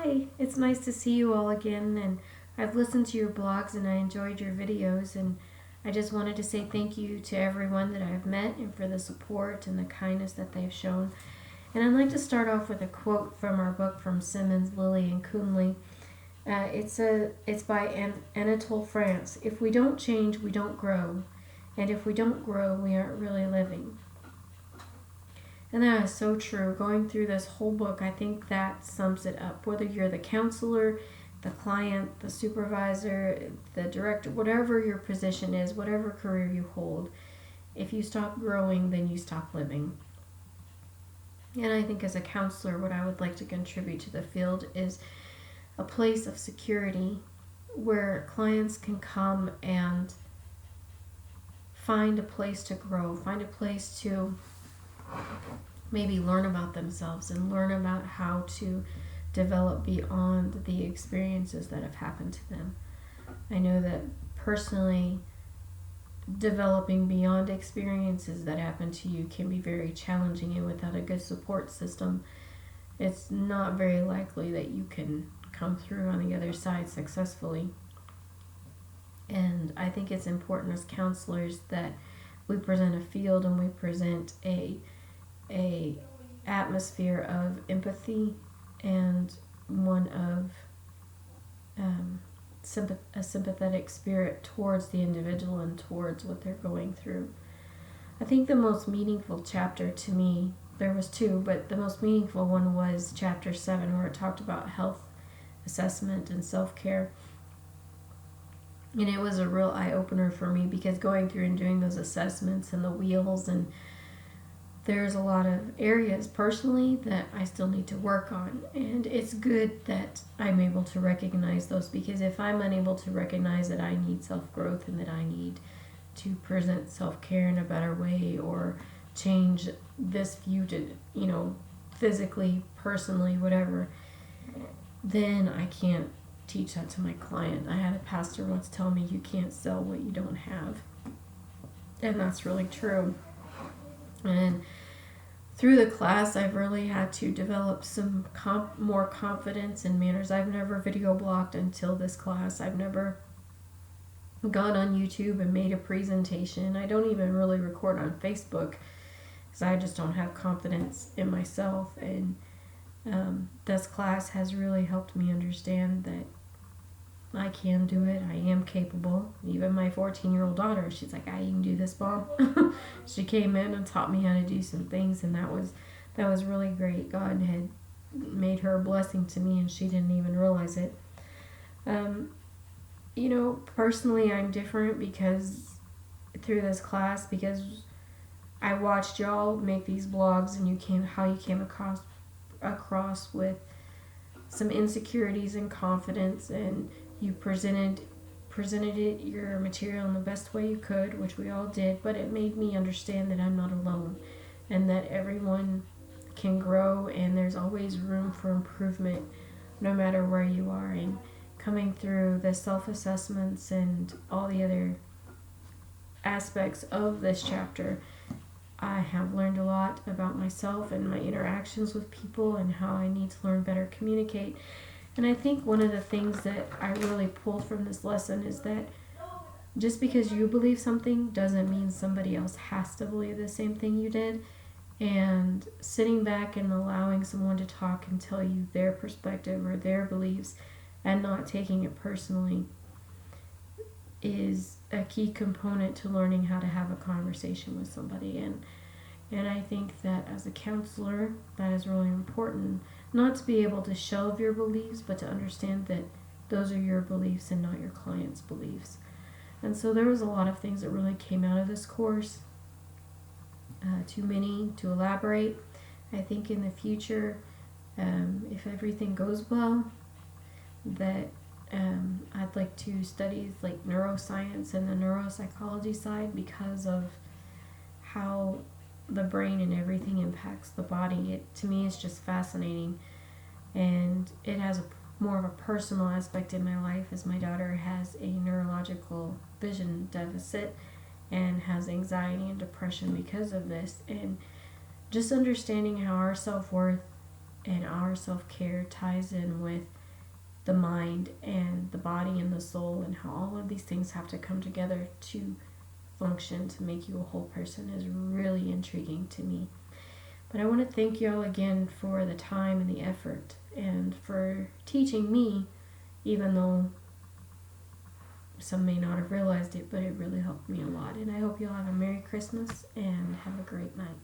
Hi, it's nice to see you all again, and I've listened to your blogs and I enjoyed your videos, and I just wanted to say thank you to everyone that I've met and for the support and the kindness that they've shown. And I'd like to start off with a quote from our book from Simmons, Lilly, and Kuhnle. It's by Anatole France. If we don't change, we don't grow, and if we don't grow, we aren't really living. And that is so true. Going through this whole book, I think that sums it up. Whether you're the counselor, the client, the supervisor, the director, whatever your position is, whatever career you hold, if you stop growing, then you stop living. And I think as a counselor, what I would like to contribute to the field is a place of security where clients can come and find a place to grow, find a place to maybe learn about themselves and learn about how to develop beyond the experiences that have happened to them. I know that personally, developing beyond experiences that happen to you can be very challenging, and without a good support system, it's not very likely that you can come through on the other side successfully. And I think it's important as counselors that we present a field and we present a atmosphere of empathy and one of a sympathetic spirit towards the individual and towards what they're going through. I think the most meaningful chapter to me, there was two, but the most meaningful one was chapter 7, where it talked about health assessment and self-care. And it was a real eye-opener for me, because going through and doing those assessments and the wheels, and there's a lot of areas personally that I still need to work on. And it's good that I'm able to recognize those, because if I'm unable to recognize that I need self-growth and that I need to present self-care in a better way, or change this view to, physically, personally, whatever, then I can't teach that to my client. I had a pastor once tell me, you can't sell what you don't have. And that's really true. And through the class, I've really had to develop some more confidence in manners. I've never video blogged until this class. I've never gone on YouTube and made a presentation. I don't even really record on Facebook, because I just don't have confidence in myself. And this class has really helped me understand that I can do it. I am capable. Even my 14-year-old daughter, she's like, you can do this, Mom. She came in and taught me how to do some things, and that was really great. God had made her a blessing to me, and she didn't even realize it. Personally, I'm different because through this class, because I watched y'all make these blogs, and how you came across with some insecurities and confidence, and you presented your material in the best way you could, which we all did, but it made me understand that I'm not alone, and that everyone can grow, and there's always room for improvement no matter where you are. And coming through the self-assessments and all the other aspects of this chapter, I have learned a lot about myself and my interactions with people, and how I need to learn better communicate. And I think one of the things that I really pulled from this lesson is that just because you believe something doesn't mean somebody else has to believe the same thing you did. And sitting back and allowing someone to talk and tell you their perspective or their beliefs, and not taking it personally, is a key component to learning how to have a conversation with somebody. And I think that as a counselor, that is really important, not to be able to shelve your beliefs, but to understand that those are your beliefs and not your client's beliefs. And so there was a lot of things that really came out of this course. Too many to elaborate. I think in the future, if everything goes well, that I'd like to study like neuroscience and the neuropsychology side, because of how the brain and everything impacts the body. To me, it's just fascinating, and it has more of a personal aspect in my life, as my daughter has a neurological vision deficit and has anxiety and depression because of this. And just understanding how our self-worth and our self-care ties in with the mind and the body and the soul, and how all of these things have to come together to function to make you a whole person is really intriguing to me. But I want to thank you all again for the time and the effort and for teaching me, even though some may not have realized it, but it really helped me a lot. And I hope you all have a Merry Christmas and have a great night.